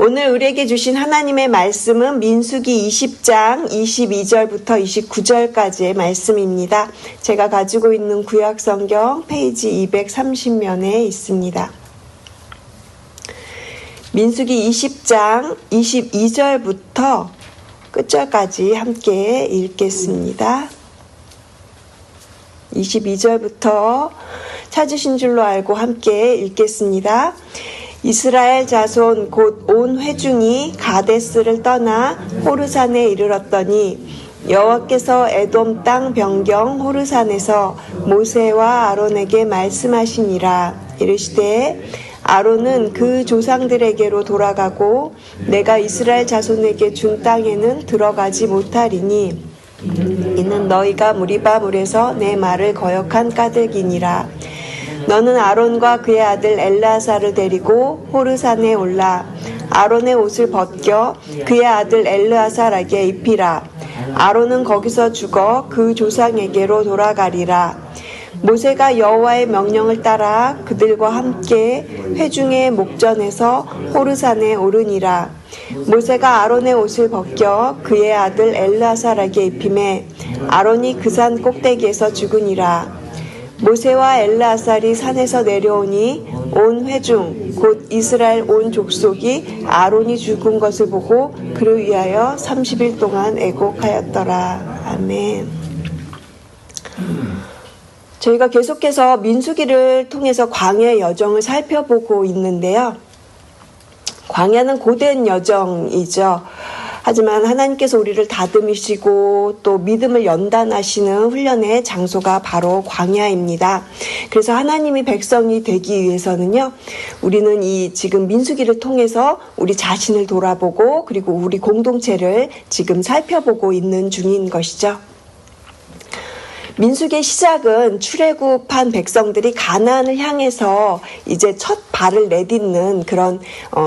오늘 우리에게 주신 하나님의 말씀은 민수기 20장 22절부터 29절까지의 말씀입니다. 제가 가지고 있는 구약성경 페이지 230면에 있습니다. 민수기 20장 22절부터 끝절까지 함께 읽겠습니다. 22절부터 찾으신 줄로 알고 함께 읽겠습니다. 이스라엘 자손 곧 온 회중이 가데스를 떠나 호르산에 이르렀더니 여호와께서 에돔 땅 변경 호르산에서 모세와 아론에게 말씀하시니라. 이르시되 아론은 그 조상들에게로 돌아가고 내가 이스라엘 자손에게 준 땅에는 들어가지 못하리니 이는 너희가 무리바물에서 내 말을 거역한 까닭이니라. 너는 아론과 그의 아들 엘르아사를 데리고 호르산에 올라 아론의 옷을 벗겨 그의 아들 엘르아사에게 입히라. 아론은 거기서 죽어 그 조상에게로 돌아가리라. 모세가 여호와의 명령을 따라 그들과 함께 회중의 목전에서 호르산에 오르니라. 모세가 아론의 옷을 벗겨 그의 아들 엘르아사에게 입히매 아론이 그 산 꼭대기에서 죽으니라. 모세와 엘르아살이 산에서 내려오니 온 회중 곧 이스라엘 온 족속이 아론이 죽은 것을 보고 그를 위하여 30일 동안 애곡하였더라. 아멘. 저희가 계속해서 민수기를 통해서 광야의 여정을 살펴보고 있는데요. 광야는 고된 여정이죠. 하지만 하나님께서 우리를 다듬으시고 또 믿음을 연단하시는 훈련의 장소가 바로 광야입니다. 그래서 하나님이 백성이 되기 위해서는요, 우리는 이 지금 민수기를 통해서 우리 자신을 돌아보고 그리고 우리 공동체를 지금 살펴보고 있는 중인 것이죠. 민수기의 시작은 출애굽한 백성들이 가나안을 향해서 이제 첫 발을 내딛는 그런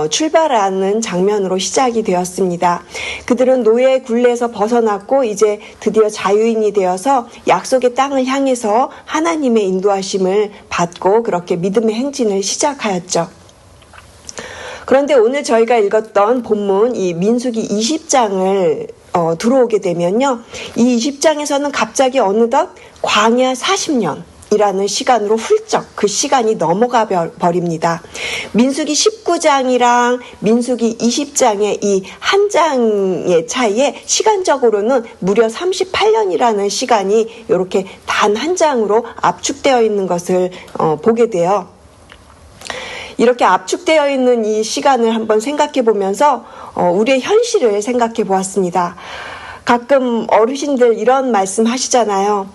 출발하는 장면으로 시작이 되었습니다. 그들은 노예의 굴레에서 벗어났고 이제 드디어 자유인이 되어서 약속의 땅을 향해서 하나님의 인도하심을 받고 그렇게 믿음의 행진을 시작하였죠. 그런데 오늘 저희가 읽었던 본문 이 민수기 20장을 들어오게 되면요. 이 20장에서는 갑자기 어느덧 광야 40년이라는 시간으로 훌쩍 그 시간이 넘어가 버립니다. 민수기 19장이랑 민수기 20장의 이 한 장의 차이에 시간적으로는 무려 38년이라는 시간이 이렇게 단 한 장으로 압축되어 있는 것을 보게 돼요. 이렇게 압축되어 있는 이 시간을 한번 생각해 보면서 우리의 현실을 생각해 보았습니다. 가끔 어르신들 이런 말씀 하시잖아요.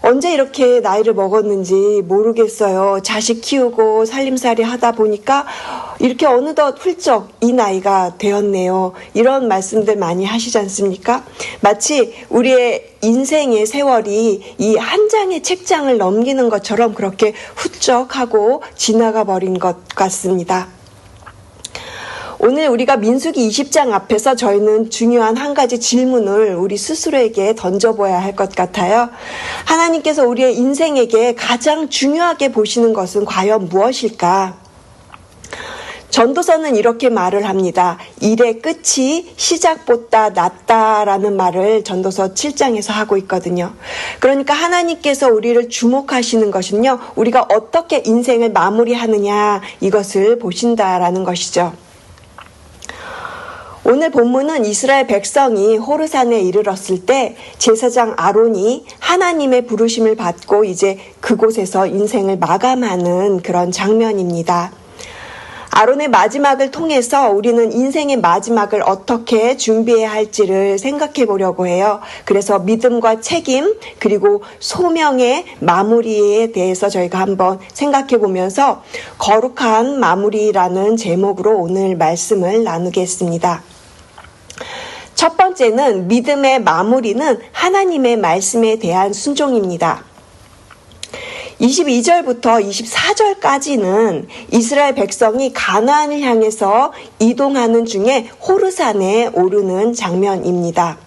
언제 이렇게 나이를 먹었는지 모르겠어요. 자식 키우고 살림살이 하다 보니까 이렇게 어느덧 훌쩍 이 나이가 되었네요. 이런 말씀들 많이 하시지 않습니까? 마치 우리의 인생의 세월이 이 한 장의 책장을 넘기는 것처럼 그렇게 훌쩍하고 지나가 버린 것 같습니다. 오늘 우리가 민수기 20장 앞에서 저희는 중요한 한 가지 질문을 우리 스스로에게 던져봐야 할 것 같아요. 하나님께서 우리의 인생에게 가장 중요하게 보시는 것은 과연 무엇일까? 전도서는 이렇게 말을 합니다. 일의 끝이 시작보다 낫다라는 말을 전도서 7장에서 하고 있거든요. 그러니까 하나님께서 우리를 주목하시는 것은요, 우리가 어떻게 인생을 마무리하느냐 이것을 보신다라는 것이죠. 오늘 본문은 이스라엘 백성이 호르산에 이르렀을 때 제사장 아론이 하나님의 부르심을 받고 이제 그곳에서 인생을 마감하는 그런 장면입니다. 아론의 마지막을 통해서 우리는 인생의 마지막을 어떻게 준비해야 할지를 생각해 보려고 해요. 그래서 믿음과 책임 그리고 소명의 마무리에 대해서 저희가 한번 생각해 보면서 거룩한 마무리라는 제목으로 오늘 말씀을 나누겠습니다. 첫 번째는 믿음의 마무리는 하나님의 말씀에 대한 순종입니다. 22절부터 24절까지는 이스라엘 백성이 가나안을 향해서 이동하는 중에 호르산에 오르는 장면입니다.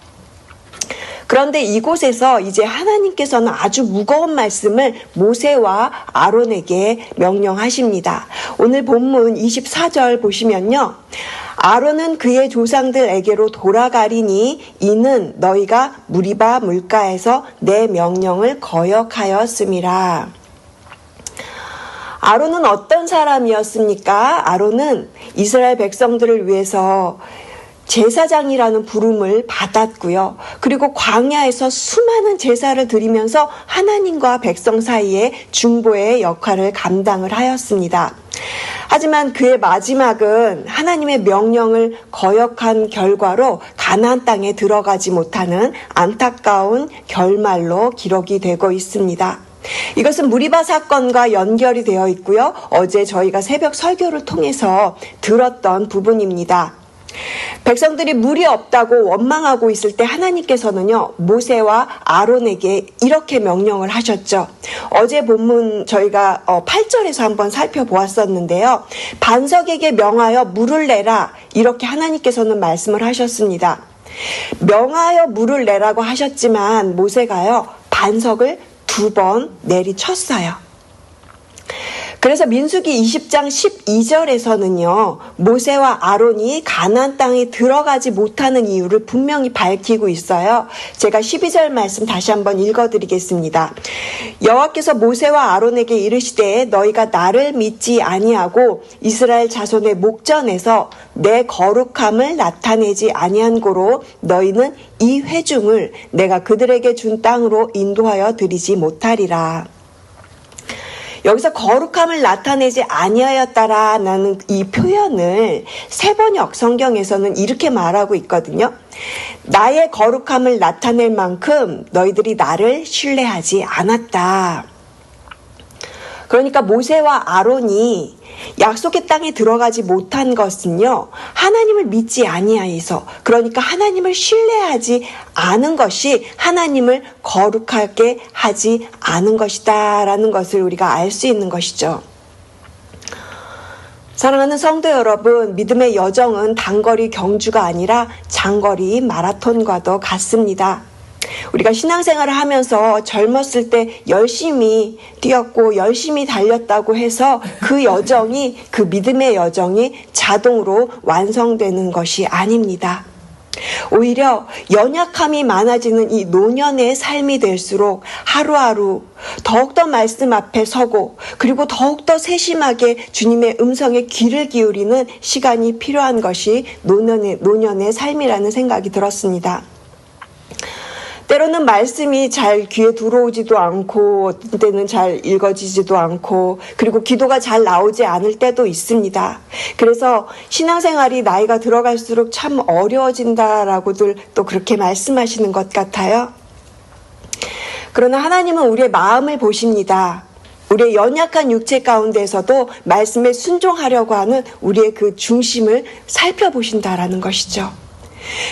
그런데 이곳에서 이제 하나님께서는 아주 무거운 말씀을 모세와 아론에게 명령하십니다. 오늘 본문 24절 보시면요. 아론은 그의 조상들에게로 돌아가리니 이는 너희가 무리바 물가에서 내 명령을 거역하였음이라. 아론은 어떤 사람이었습니까? 아론은 이스라엘 백성들을 위해서 제사장이라는 부름을 받았고요. 그리고 광야에서 수많은 제사를 드리면서 하나님과 백성 사이에 중보의 역할을 감당을 하였습니다. 하지만 그의 마지막은 하나님의 명령을 거역한 결과로 가나안 땅에 들어가지 못하는 안타까운 결말로 기록이 되고 있습니다. 이것은 무리바 사건과 연결이 되어 있고요. 어제 저희가 새벽 설교를 통해서 들었던 부분입니다. 백성들이 물이 없다고 원망하고 있을 때 하나님께서는요, 모세와 아론에게 이렇게 명령을 하셨죠. 어제 본문 저희가 8절에서 한번 살펴보았었는데요. 반석에게 명하여 물을 내라, 이렇게 하나님께서는 말씀을 하셨습니다. 명하여 물을 내라고 하셨지만 모세가요, 반석을 2번 내리쳤어요. 그래서 민수기 20장 12절에서는요. 모세와 아론이 가나안 땅에 들어가지 못하는 이유를 분명히 밝히고 있어요. 제가 12절 말씀 다시 한번 읽어드리겠습니다. 여호와께서 모세와 아론에게 이르시되 너희가 나를 믿지 아니하고 이스라엘 자손의 목전에서 내 거룩함을 나타내지 아니한 고로 너희는 이 회중을 내가 그들에게 준 땅으로 인도하여 드리지 못하리라. 여기서 거룩함을 나타내지 아니하였다라는 이 표현을 세번역 성경에서는 이렇게 말하고 있거든요. 나의 거룩함을 나타낼 만큼 너희들이 나를 신뢰하지 않았다. 그러니까 모세와 아론이 약속의 땅에 들어가지 못한 것은요, 하나님을 믿지 아니하여서, 그러니까 하나님을 신뢰하지 않은 것이 하나님을 거룩하게 하지 않은 것이다라는 것을 우리가 알 수 있는 것이죠. 사랑하는 성도 여러분, 믿음의 여정은 단거리 경주가 아니라 장거리 마라톤과도 같습니다. 우리가 신앙생활을 하면서 젊었을 때 열심히 뛰었고 열심히 달렸다고 해서 그 여정이, 그 믿음의 여정이 자동으로 완성되는 것이 아닙니다. 오히려 연약함이 많아지는 이 노년의 삶이 될수록 하루하루 더욱더 말씀 앞에 서고, 그리고 더욱더 세심하게 주님의 음성에 귀를 기울이는 시간이 필요한 것이 노년의 삶이라는 생각이 들었습니다. 때로는 말씀이 잘 귀에 들어오지도 않고, 어떤 때는 잘 읽어지지도 않고, 그리고 기도가 잘 나오지 않을 때도 있습니다. 그래서 신앙생활이 나이가 들어갈수록 참 어려워진다라고들 또 그렇게 말씀하시는 것 같아요. 그러나 하나님은 우리의 마음을 보십니다. 우리의 연약한 육체 가운데서도 말씀에 순종하려고 하는 우리의 그 중심을 살펴보신다라는 것이죠.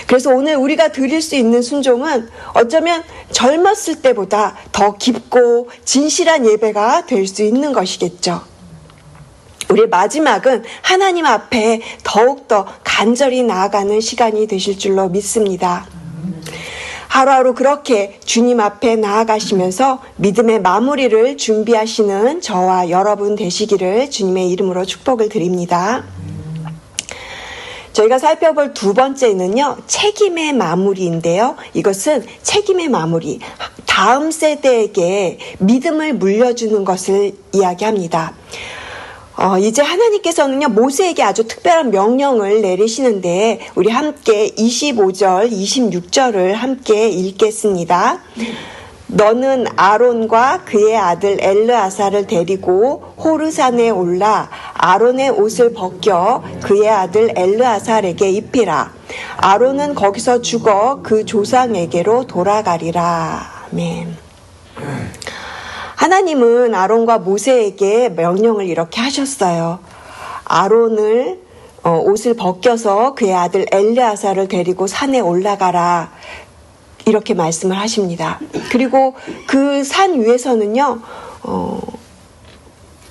그래서 오늘 우리가 드릴 수 있는 순종은 어쩌면 젊었을 때보다 더 깊고 진실한 예배가 될 수 있는 것이겠죠. 우리의 마지막은 하나님 앞에 더욱더 간절히 나아가는 시간이 되실 줄로 믿습니다. 하루하루 그렇게 주님 앞에 나아가시면서 믿음의 마무리를 준비하시는 저와 여러분 되시기를 주님의 이름으로 축복을 드립니다. 저희가 살펴볼 두 번째는요, 책임의 마무리인데요. 이것은 책임의 마무리, 다음 세대에게 믿음을 물려주는 것을 이야기합니다. 이제 하나님께서는요, 모세에게 아주 특별한 명령을 내리시는데, 우리 함께 25절, 26절을 함께 읽겠습니다. 너는 아론과 그의 아들 엘르아사를 데리고 호르산에 올라 아론의 옷을 벗겨 그의 아들 엘르아살에게 입히라. 아론은 거기서 죽어 그 조상에게로 돌아가리라. 아멘. 하나님은 아론과 모세에게 명령을 이렇게 하셨어요. 아론을 옷을 벗겨서 그의 아들 엘르아살을 데리고 산에 올라가라. 이렇게 말씀을 하십니다. 그리고 그 산 위에서는요,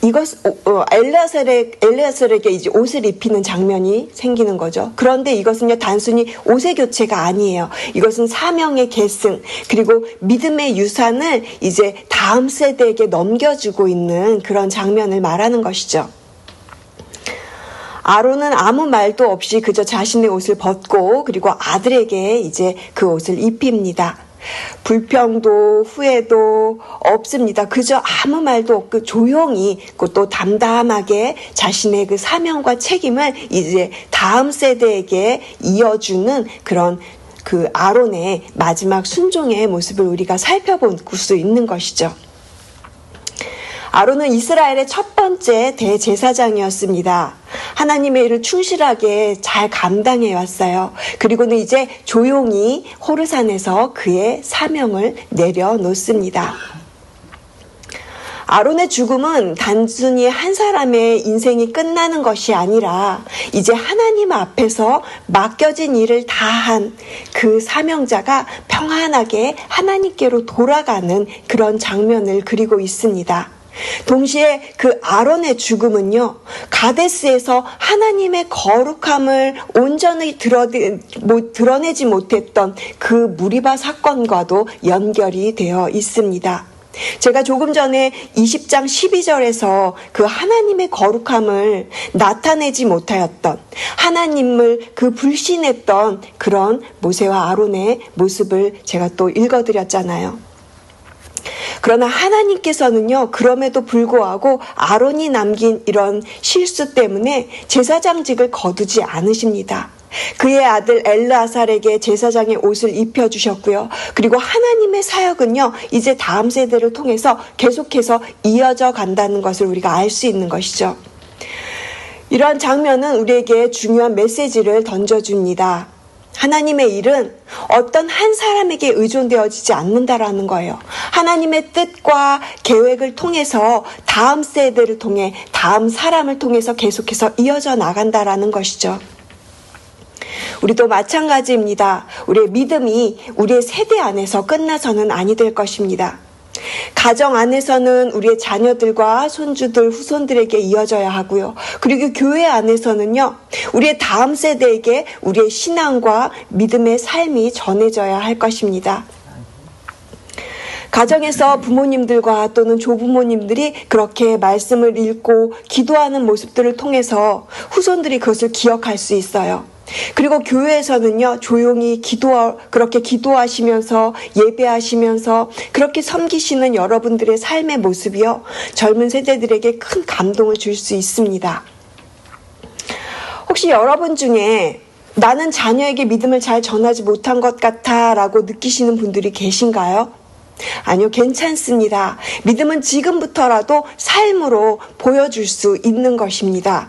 엘레아살에게 이제 옷을 입히는 장면이 생기는 거죠. 그런데 이것은요, 단순히 옷의 교체가 아니에요. 이것은 사명의 계승, 그리고 믿음의 유산을 이제 다음 세대에게 넘겨주고 있는 그런 장면을 말하는 것이죠. 아론은 아무 말도 없이 그저 자신의 옷을 벗고 그리고 아들에게 이제 그 옷을 입힙니다. 불평도 후회도 없습니다. 그저 아무 말도 없고 조용히 또 담담하게 자신의 그 사명과 책임을 이제 다음 세대에게 이어주는 그런 그 아론의 마지막 순종의 모습을 우리가 살펴볼 수 있는 것이죠. 아론은 이스라엘의 첫 번째 대제사장이었습니다. 하나님의 일을 충실하게 잘 감당해 왔어요. 그리고는 이제 조용히 호르산에서 그의 사명을 내려놓습니다. 아론의 죽음은 단순히 한 사람의 인생이 끝나는 것이 아니라 이제 하나님 앞에서 맡겨진 일을 다한 그 사명자가 평안하게 하나님께로 돌아가는 그런 장면을 그리고 있습니다. 동시에 그 아론의 죽음은요, 가데스에서 하나님의 거룩함을 온전히 드러내지 못했던 그 무리바 사건과도 연결이 되어 있습니다. 제가 조금 전에 20장 12절에서 그 하나님의 거룩함을 나타내지 못하였던, 하나님을 그 불신했던 그런 모세와 아론의 모습을 제가 또 읽어드렸잖아요. 그러나 하나님께서는요, 그럼에도 불구하고 아론이 남긴 이런 실수 때문에 제사장직을 거두지 않으십니다. 그의 아들 엘르아살에게 제사장의 옷을 입혀주셨고요. 그리고 하나님의 사역은요, 이제 다음 세대를 통해서 계속해서 이어져 간다는 것을 우리가 알 수 있는 것이죠. 이러한 장면은 우리에게 중요한 메시지를 던져줍니다. 하나님의 일은 어떤 한 사람에게 의존되어지지 않는다라는 거예요. 하나님의 뜻과 계획을 통해서 다음 세대를 통해 다음 사람을 통해서 계속해서 이어져 나간다라는 것이죠. 우리도 마찬가지입니다. 우리의 믿음이 우리의 세대 안에서 끝나서는 아니 될 것입니다. 가정 안에서는 우리의 자녀들과 손주들, 후손들에게 이어져야 하고요. 그리고 교회 안에서는요, 우리의 다음 세대에게 우리의 신앙과 믿음의 삶이 전해져야 할 것입니다. 가정에서 부모님들과 또는 조부모님들이 그렇게 말씀을 읽고 기도하는 모습들을 통해서 후손들이 그것을 기억할 수 있어요. 그리고 교회에서는요, 조용히 그렇게 기도하시면서 예배하시면서 그렇게 섬기시는 여러분들의 삶의 모습이요, 젊은 세대들에게 큰 감동을 줄 수 있습니다. 혹시 여러분 중에 나는 자녀에게 믿음을 잘 전하지 못한 것 같아 라고 느끼시는 분들이 계신가요? 아니요, 괜찮습니다. 믿음은 지금부터라도 삶으로 보여줄 수 있는 것입니다.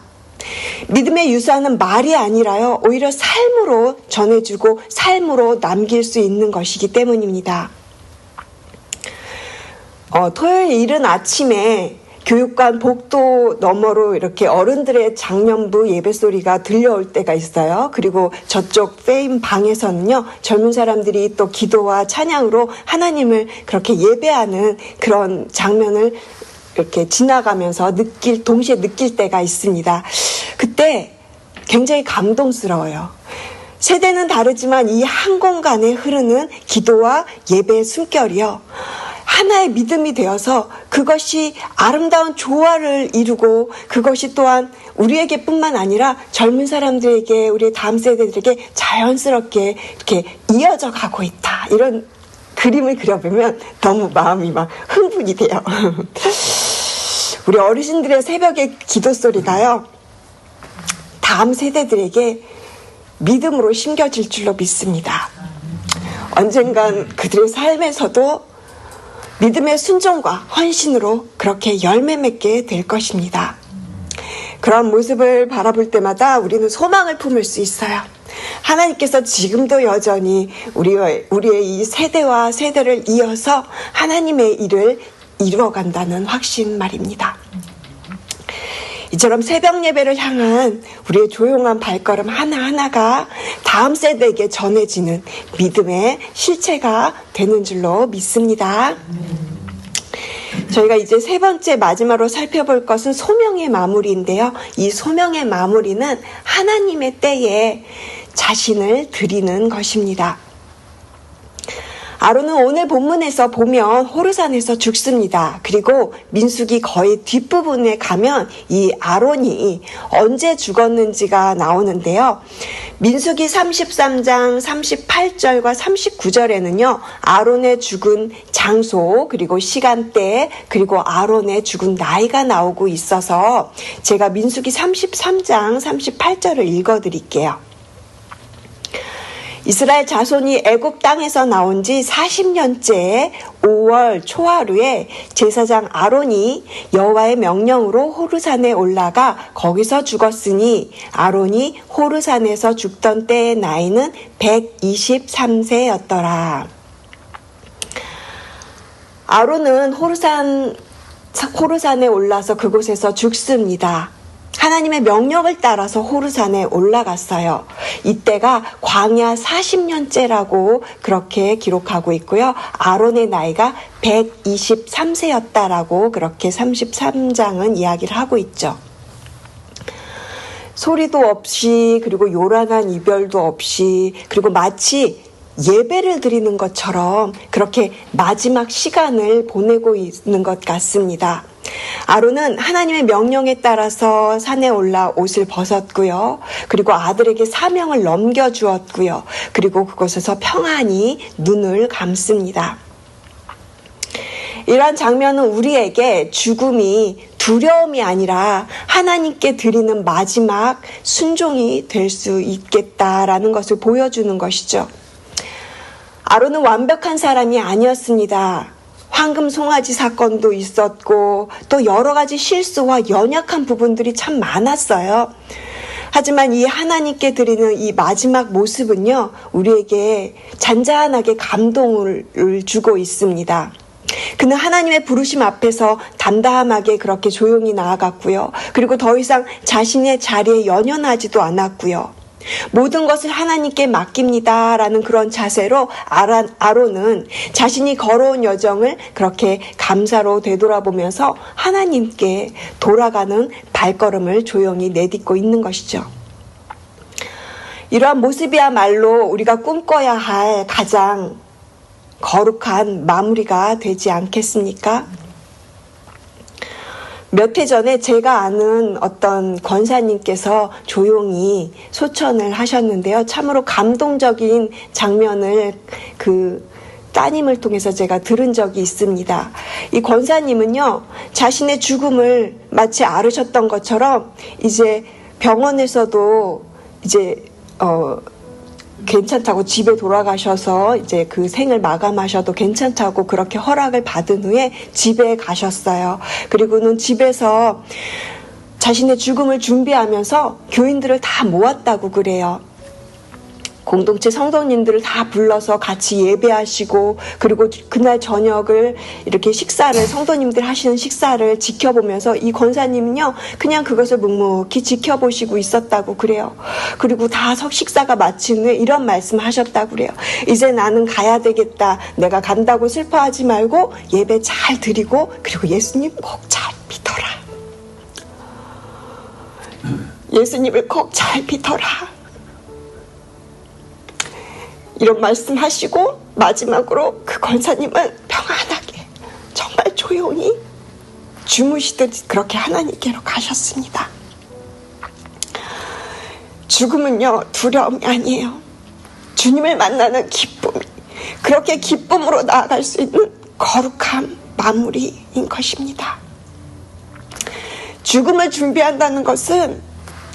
믿음의 유산은 말이 아니라요, 오히려 삶으로 전해주고 삶으로 남길 수 있는 것이기 때문입니다. 토요일 이른 아침에 교육관 복도 너머로 이렇게 어른들의 장년부 예배소리가 들려올 때가 있어요. 그리고 저쪽 페임 방에서는요, 젊은 사람들이 또 기도와 찬양으로 하나님을 그렇게 예배하는 그런 장면을 이렇게 지나가면서 동시에 느낄 때가 있습니다. 그때 굉장히 감동스러워요. 세대는 다르지만 이 한 공간에 흐르는 기도와 예배의 숨결이요, 하나의 믿음이 되어서 그것이 아름다운 조화를 이루고 그것이 또한 우리에게 뿐만 아니라 젊은 사람들에게, 우리의 다음 세대들에게 자연스럽게 이렇게 이어져 가고 있다. 이런 그림을 그려보면 너무 마음이 막 흥분이 돼요. 우리 어르신들의 새벽의 기도 소리가요, 다음 세대들에게 믿음으로 심겨질 줄로 믿습니다. 언젠간 그들의 삶에서도 믿음의 순종과 헌신으로 그렇게 열매 맺게 될 것입니다. 그런 모습을 바라볼 때마다 우리는 소망을 품을 수 있어요. 하나님께서 지금도 여전히 우리의 이 세대와 세대를 이어서 하나님의 일을 이루어간다는 확신 말입니다. 이처럼 새벽 예배를 향한 우리의 조용한 발걸음 하나하나가 다음 세대에게 전해지는 믿음의 실체가 되는 줄로 믿습니다. 저희가 이제 세 번째 마지막으로 살펴볼 것은 소명의 마무리인데요. 이 소명의 마무리는 하나님의 때에 자신을 드리는 것입니다. 아론은 오늘 본문에서 보면 호르산에서 죽습니다. 그리고 민수기 거의 뒷부분에 가면 이 아론이 언제 죽었는지가 나오는데요. 민수기 33장 38절과 39절에는요. 아론의 죽은 장소 그리고 시간대 그리고 아론의 죽은 나이가 나오고 있어서 제가 민수기 33장 38절을 읽어드릴게요. 이스라엘 자손이 애굽 땅에서 나온 지 40년째 5월 초하루에 제사장 아론이 여호와의 명령으로 호르산에 올라가 거기서 죽었으니 아론이 호르산에서 죽던 때의 나이는 123세였더라. 아론은 호르산에 올라서 그곳에서 죽습니다. 하나님의 명령을 따라서 호르산에 올라갔어요. 이때가 광야 40년째라고 그렇게 기록하고 있고요. 아론의 나이가 123세였다라고 그렇게 33장은 이야기를 하고 있죠. 소리도 없이 그리고 요란한 이별도 없이 그리고 마치 예배를 드리는 것처럼 그렇게 마지막 시간을 보내고 있는 것 같습니다. 아론은 하나님의 명령에 따라서 산에 올라 옷을 벗었고요. 그리고 아들에게 사명을 넘겨주었고요. 그리고 그곳에서 평안히 눈을 감습니다. 이러한 장면은 우리에게 죽음이 두려움이 아니라 하나님께 드리는 마지막 순종이 될 수 있겠다라는 것을 보여주는 것이죠. 아론은 완벽한 사람이 아니었습니다. 황금 송아지 사건도 있었고 또 여러 가지 실수와 연약한 부분들이 참 많았어요. 하지만 이 하나님께 드리는 이 마지막 모습은요, 우리에게 잔잔하게 감동을 주고 있습니다. 그는 하나님의 부르심 앞에서 담담하게 그렇게 조용히 나아갔고요. 그리고 더 이상 자신의 자리에 연연하지도 않았고요. 모든 것을 하나님께 맡깁니다라는 그런 자세로 아론은 자신이 걸어온 여정을 그렇게 감사로 되돌아보면서 하나님께 돌아가는 발걸음을 조용히 내딛고 있는 것이죠. 이러한 모습이야말로 우리가 꿈꿔야 할 가장 거룩한 마무리가 되지 않겠습니까? 몇 해 전에 제가 아는 어떤 권사님께서 조용히 소천을 하셨는데요. 참으로 감동적인 장면을 그 따님을 통해서 제가 들은 적이 있습니다. 이 권사님은요, 자신의 죽음을 마치 앓으셨던 것처럼 이제 병원에서도 이제 괜찮다고 집에 돌아가셔서 이제 그 생을 마감하셔도 괜찮다고 그렇게 허락을 받은 후에 집에 가셨어요. 그리고는 집에서 자신의 죽음을 준비하면서 교인들을 다 모았다고 그래요. 공동체 성도님들을 다 불러서 같이 예배하시고 그리고 그날 저녁을 이렇게 성도님들 하시는 식사를 지켜보면서 이 권사님은요 그냥 그것을 묵묵히 지켜보시고 있었다고 그래요. 그리고 다 식사가 마친 후에 이런 말씀 하셨다고 그래요. 이제 나는 가야 되겠다. 내가 간다고 슬퍼하지 말고 예배 잘 드리고 그리고 예수님 꼭 잘 믿어라. 예수님을 꼭 잘 믿어라. 이런 말씀하시고 마지막으로 그 권사님은 평안하게 정말 조용히 주무시듯 그렇게 하나님께로 가셨습니다. 죽음은요 두려움이 아니에요. 주님을 만나는 기쁨이 그렇게 기쁨으로 나아갈 수 있는 거룩한 마무리인 것입니다. 죽음을 준비한다는 것은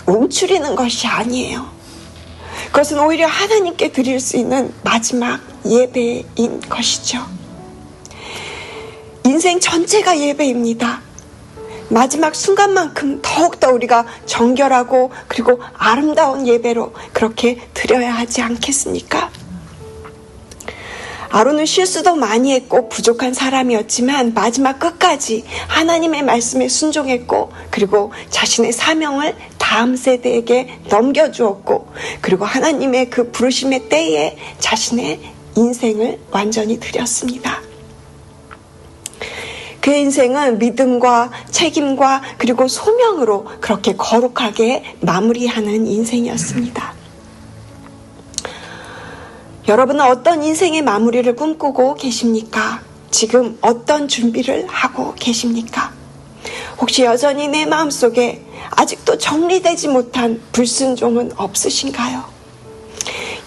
움츠리는 것이 아니에요. 그것은 오히려 하나님께 드릴 수 있는 마지막 예배인 것이죠. 인생 전체가 예배입니다. 마지막 순간만큼 더욱더 우리가 정결하고 그리고 아름다운 예배로 그렇게 드려야 하지 않겠습니까? 아론은 실수도 많이 했고 부족한 사람이었지만 마지막 끝까지 하나님의 말씀에 순종했고 그리고 자신의 사명을 다음 세대에게 넘겨주었고 그리고 하나님의 그 부르심의 때에 자신의 인생을 완전히 드렸습니다. 그의 인생은 믿음과 책임과 그리고 소명으로 그렇게 거룩하게 마무리하는 인생이었습니다. 여러분은 어떤 인생의 마무리를 꿈꾸고 계십니까? 지금 어떤 준비를 하고 계십니까? 혹시 여전히 내 마음속에 아직도 정리되지 못한 불순종은 없으신가요?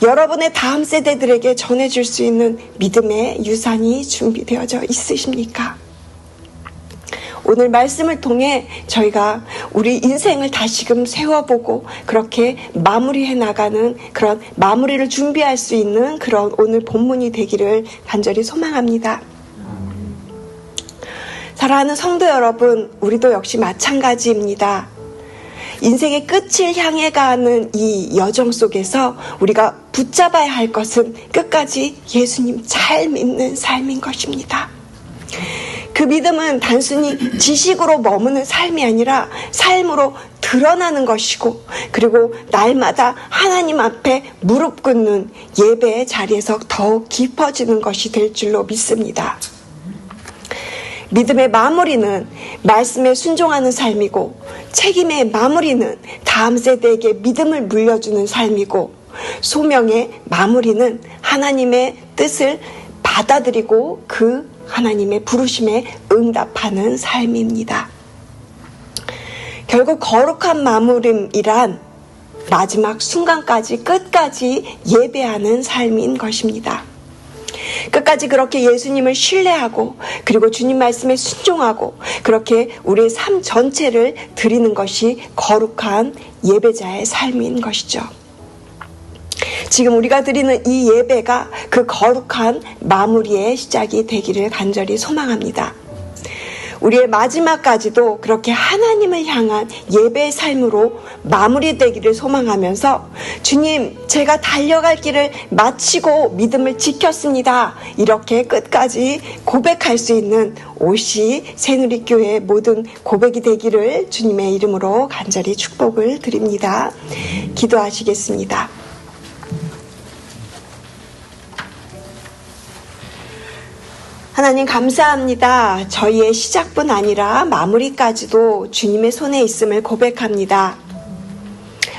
여러분의 다음 세대들에게 전해줄 수 있는 믿음의 유산이 준비되어져 있으십니까? 오늘 말씀을 통해 저희가 우리 인생을 다시금 세워보고 그렇게 마무리해 나가는 그런 마무리를 준비할 수 있는 그런 오늘 본문이 되기를 간절히 소망합니다. 사랑하는 성도 여러분, 우리도 역시 마찬가지입니다. 인생의 끝을 향해 가는 이 여정 속에서 우리가 붙잡아야 할 것은 끝까지 예수님 잘 믿는 삶인 것입니다. 그 믿음은 단순히 지식으로 머무는 삶이 아니라 삶으로 드러나는 것이고, 그리고 날마다 하나님 앞에 무릎 꿇는 예배의 자리에서 더욱 깊어지는 것이 될 줄로 믿습니다. 믿음의 마무리는 말씀에 순종하는 삶이고, 책임의 마무리는 다음 세대에게 믿음을 물려주는 삶이고, 소명의 마무리는 하나님의 뜻을 받아들이고 그 하나님의 부르심에 응답하는 삶입니다. 결국 거룩한 마무림이란 마지막 순간까지 끝까지 예배하는 삶인 것입니다. 끝까지 그렇게 예수님을 신뢰하고 그리고 주님 말씀에 순종하고 그렇게 우리의 삶 전체를 드리는 것이 거룩한 예배자의 삶인 것이죠. 지금 우리가 드리는 이 예배가 그 거룩한 마무리의 시작이 되기를 간절히 소망합니다. 우리의 마지막까지도 그렇게 하나님을 향한 예배의 삶으로 마무리되기를 소망하면서 주님, 제가 달려갈 길을 마치고 믿음을 지켰습니다. 이렇게 끝까지 고백할 수 있는 옷이 새누리교회의 모든 고백이 되기를 주님의 이름으로 간절히 축복을 드립니다. 기도하시겠습니다. 하나님 감사합니다. 저희의 시작뿐 아니라 마무리까지도 주님의 손에 있음을 고백합니다.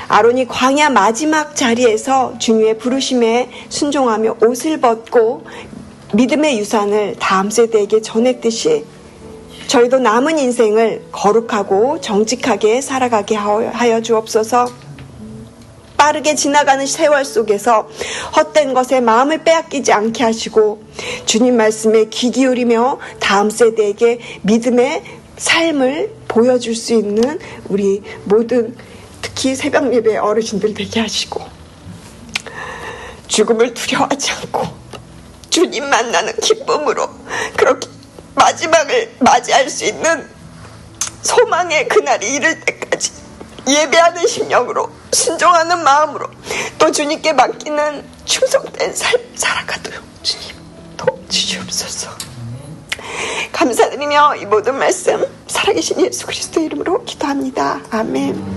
아론이 광야 마지막 자리에서 주님의 부르심에 순종하며 옷을 벗고 믿음의 유산을 다음 세대에게 전했듯이 저희도 남은 인생을 거룩하고 정직하게 살아가게 하여 주옵소서. 빠르게 지나가는 세월 속에서 헛된 것에 마음을 빼앗기지 않게 하시고 주님 말씀에 귀 기울이며 다음 세대에게 믿음의 삶을 보여줄 수 있는 우리 모든 특히 새벽 예배 어르신들 되게 하시고 죽음을 두려워하지 않고 주님 만나는 기쁨으로 그렇게 마지막을 맞이할 수 있는 소망의 그날이 이를 때까지 예배하는 심령으로 순종하는 마음으로 또 주님께 맡기는 충성된 삶 살아가도록 주님 도와주시옵소서. 감사드리며 이 모든 말씀 살아계신 예수 그리스도 이름으로 기도합니다. 아멘.